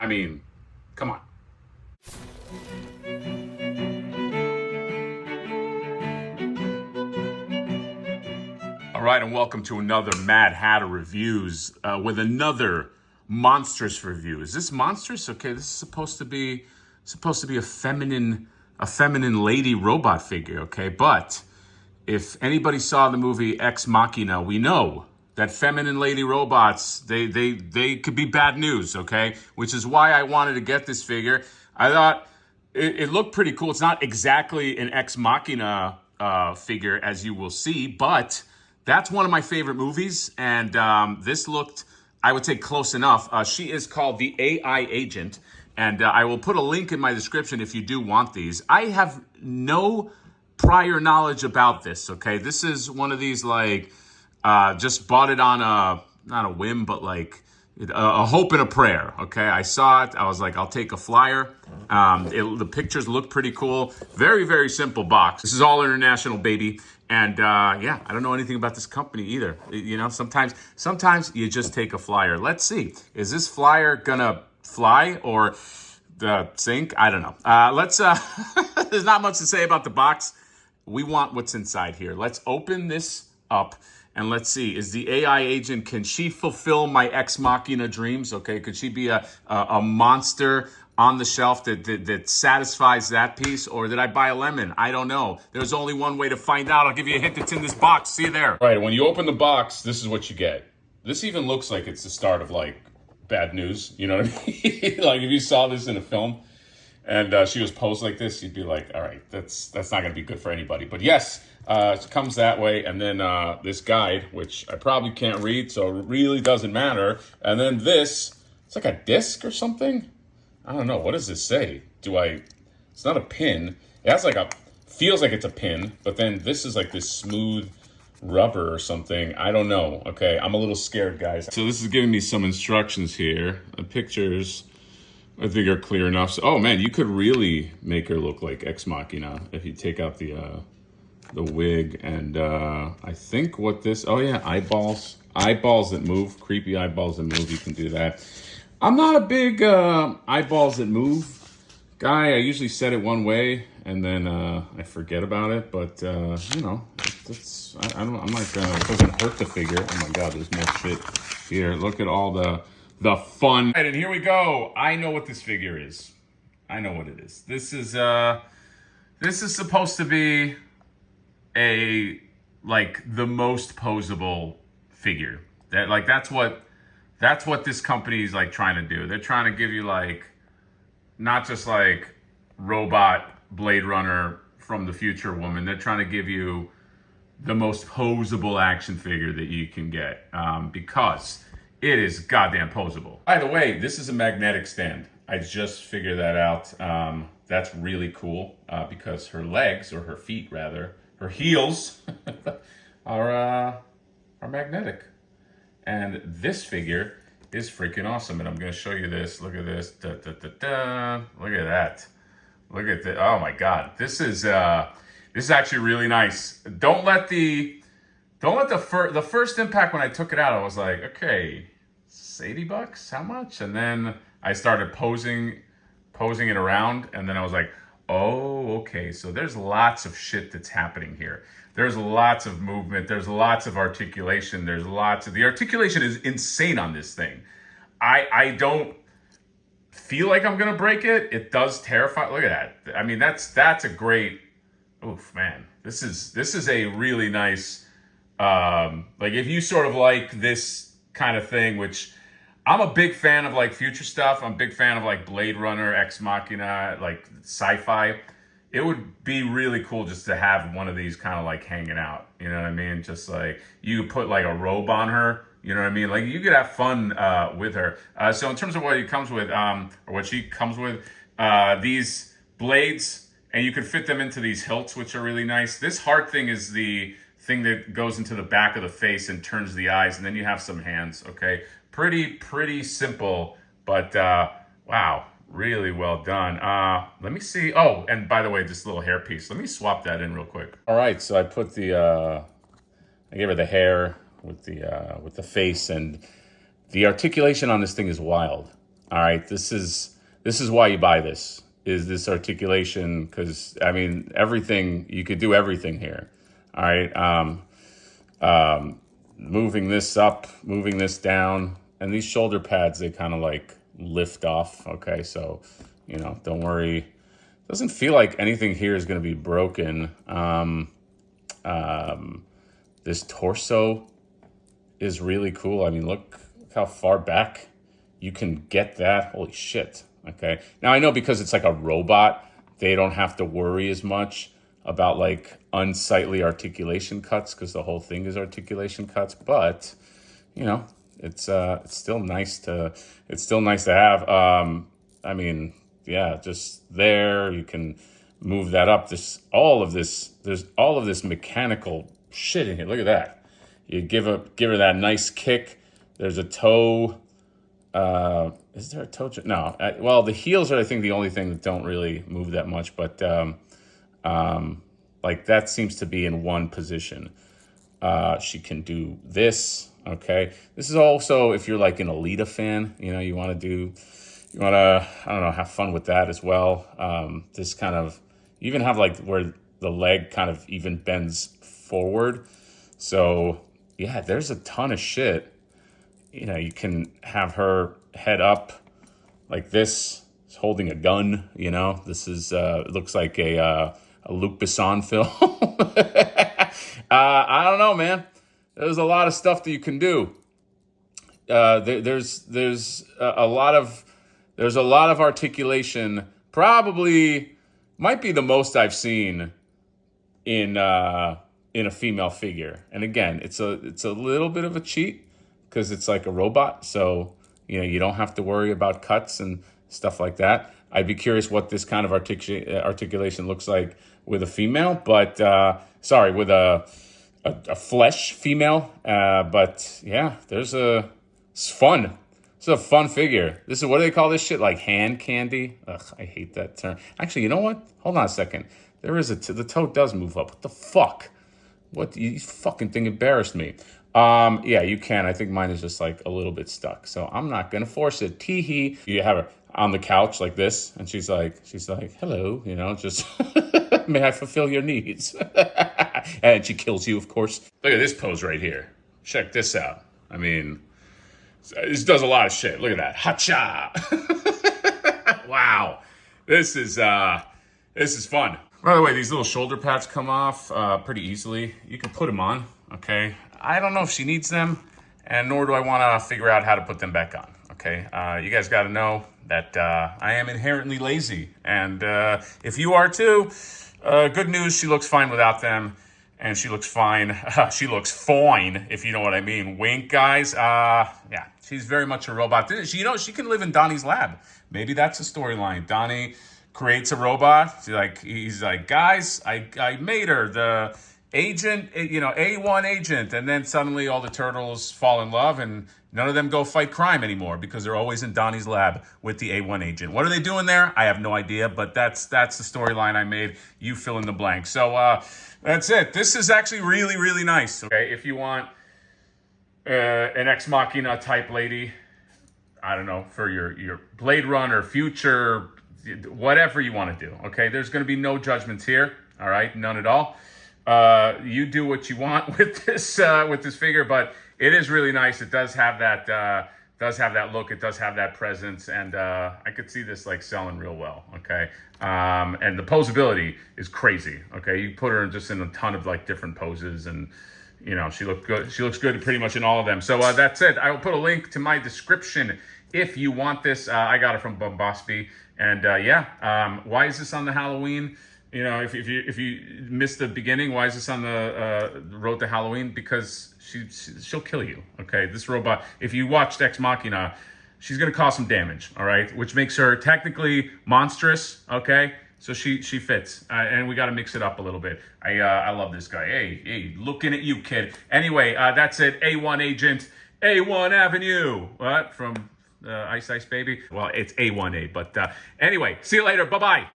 I mean, come on. All right, and welcome to another Mad Hatter Reviews with another monstrous review. Is this monstrous? Okay, this is supposed to be a feminine lady robot figure. Okay, but if anybody saw the movie Ex Machina, we know that feminine lady robots they could be bad news. Okay, which is why I wanted to get this figure. I thought it looked pretty cool. It's not exactly an Ex Machina figure, as you will see, but that's one of my favorite movies, and this looked, I would say, close enough. She is called the AI Agent, and I will put a link in my description if you do want these. I have no prior knowledge about this, okay? This is one of these, like, just bought it on not a whim, but like a hope and a prayer, okay? I saw it, I was like, I'll take a flyer. The pictures look pretty cool. Very, very simple box. This is all international, baby. And yeah, I don't know anything about this company either. You know, sometimes you just take a flyer. Let's see, is this flyer gonna fly or sink? I don't know. There's not much to say about the box. We want what's inside here. Let's open this up and let's see, is the AI agent, can she fulfill my Ex Machina dreams? Okay, could she be a monster on the shelf that satisfies that piece? Or did I buy a lemon? I don't know. There's only one way to find out. I'll give you a hint. It's in this box. See you there. All right, when you open the box, this is what you get. This even looks like it's the start of, like, bad news. You know what I mean? Like, if you saw this in a film and she was posed like this, you'd be like, all right, that's not going to be good for anybody. But yes, it comes that way. And then this guide, which I probably can't read, so it really doesn't matter. And then this, it's like a disc or something. I don't know. What does this say? It's not a pin. It has feels like it's a pin, but then this is like this smooth rubber or something. I don't know. Okay, I'm a little scared, guys. So this is giving me some instructions here. The pictures, I think, are clear enough. So, oh man, you could really make her look like Ex Machina if you take out the wig. And I think what this, oh yeah, eyeballs that move, creepy eyeballs that move. You can do that. I'm not a big eyeballs that move guy. I usually set it one way and then I forget about it. But you know, I'm like, it doesn't hurt the figure. Oh my God, there's more shit here. Look at all the fun. All right, and here we go. I know what this figure is. I know what it is. This is supposed to be the most posable figure. That's what this company is like trying to do. They're trying to give you like, not just like robot Blade Runner from the future woman. They're trying to give you the most posable action figure that you can get because it is goddamn posable. By the way, this is a magnetic stand. I just figured that out. That's really cool because her legs, or her feet rather, her heels are magnetic. And this figure is freaking awesome. And I'm going to show you this. Look at this. Da, da, da, da. Look at that. Look at that. Oh my God. This is actually really nice. Don't let the first impact when I took it out, I was like, okay, it's $80. How much? And then I started posing it around. And then I was like, oh, okay. So there's lots of shit that's happening here. There's lots of movement. There's lots of articulation. The articulation is insane on this thing. I don't feel like I'm gonna break it. It does terrify. Look at that. I mean, that's a great. Oof, man. This is a really nice. Like if you sort of like this kind of thing, which I'm a big fan of, like future stuff. I'm a big fan of like Blade Runner, Ex Machina, like sci-fi. It would be really cool just to have one of these kind of like hanging out. You know what I mean? Just like you could put like a robe on her. You know what I mean? Like you could have fun with her. So in terms of what it comes with, or what she comes with, these blades, and you could fit them into these hilts, which are really nice. This heart thing is the thing that goes into the back of the face and turns the eyes, and then you have some hands. Okay, pretty simple, but wow. Really well done. Let me see. Oh, and by the way, this little hair piece. Let me swap that in real quick. All right, so I put I gave her the hair with the face, and the articulation on this thing is wild. All right, this is why you buy this, is this articulation, because I mean everything, you could do everything here. All right, moving this up, moving this down, and these shoulder pads, they kind of like lift off. Okay, so you know, don't worry. Doesn't feel like anything here is going to be broken. This torso is really cool. I mean, look how far back you can get that. Holy shit. Okay. Now I know because it's like a robot, they don't have to worry as much about like unsightly articulation cuts because the whole thing is articulation cuts. But you know, it's still nice to have. I mean, yeah, just there you can move that up. There's all of this mechanical shit in here. Look at that. You give her that nice kick. There's a toe. Is there a toe? No. Well, the heels are, I think, the only thing that don't really move that much. But like that seems to be in one position. She can do this. Okay. This is also if you're like an Alita fan. You know, you want to I don't know, have fun with that as well. This kind of, you even have like where the leg kind of even bends forward. So yeah, there's a ton of shit. You know, you can have her head up like this, holding a gun. You know, this is it looks like a Luc Besson film. I don't know, man. There's a lot of stuff that you can do. There's a lot of articulation. Probably might be the most I've seen in a female figure. And again, it's a little bit of a cheat because it's like a robot. So, you know, you don't have to worry about cuts and stuff like that. I'd be curious what this kind of articulation looks like with a female, but with a flesh female. But yeah, it's fun. It's a fun figure. This is, what do they call this shit? Like hand candy? Ugh, I hate that term. Actually, you know what? Hold on a second. There is the toe does move up. What the fuck? What, you fucking thing embarrassed me. Yeah, you can. I think mine is just like a little bit stuck. So I'm not going to force it. Tee-hee. You have her on the couch like this. And she's like, hello, you know, just, may I fulfill your needs? And she kills you, of course. Look at this pose right here. Check this out. I mean, this does a lot of shit. Look at that. Ha-cha. Wow. This is fun. By the way, these little shoulder pads come off pretty easily. You can put them on, okay? I don't know if she needs them, and nor do I want to figure out how to put them back on, okay? You guys got to know that I am inherently lazy, and if you are too, good news, she looks fine without them, and she looks fine. She looks fine, if you know what I mean. Wink, guys. Yeah, she's very much a robot. She can live in Donnie's lab. Maybe that's a storyline. Donnie creates a robot. He's like, guys, I made her the agent, A1 agent. And then suddenly all the turtles fall in love and none of them go fight crime anymore because they're always in Donnie's lab with the A1 agent. What are they doing there? I have no idea, but that's the storyline I made. You fill in the blank. So that's it. This is actually really, really nice. Okay, if you want an Ex Machina type lady, I don't know, for your Blade Runner, future, whatever you want to do, okay? There's going to be no judgments here, all right? None at all. You do what you want with this figure, but it is really nice. It does have that look. It does have that presence, and I could see this like selling real well, okay? And the posability is crazy, okay? You put her just in a ton of like different poses, and you know, she looks good. She looks good pretty much in all of them. So that's it. I will put a link to my description if you want this. I got it from Bombosby. And why is this on the Halloween? You know, if you missed the beginning, why is this on the road to Halloween? Because she'll kill you. Okay, this robot. If you watched Ex Machina, she's gonna cause some damage. All right, which makes her technically monstrous. Okay, so she fits, and we got to mix it up a little bit. I love this guy. Hey, looking at you, kid. Anyway, that's it. A1 agent, A1 Avenue. What from Ice Ice Baby? Well, it's A1A, but anyway, see you later. Bye-bye.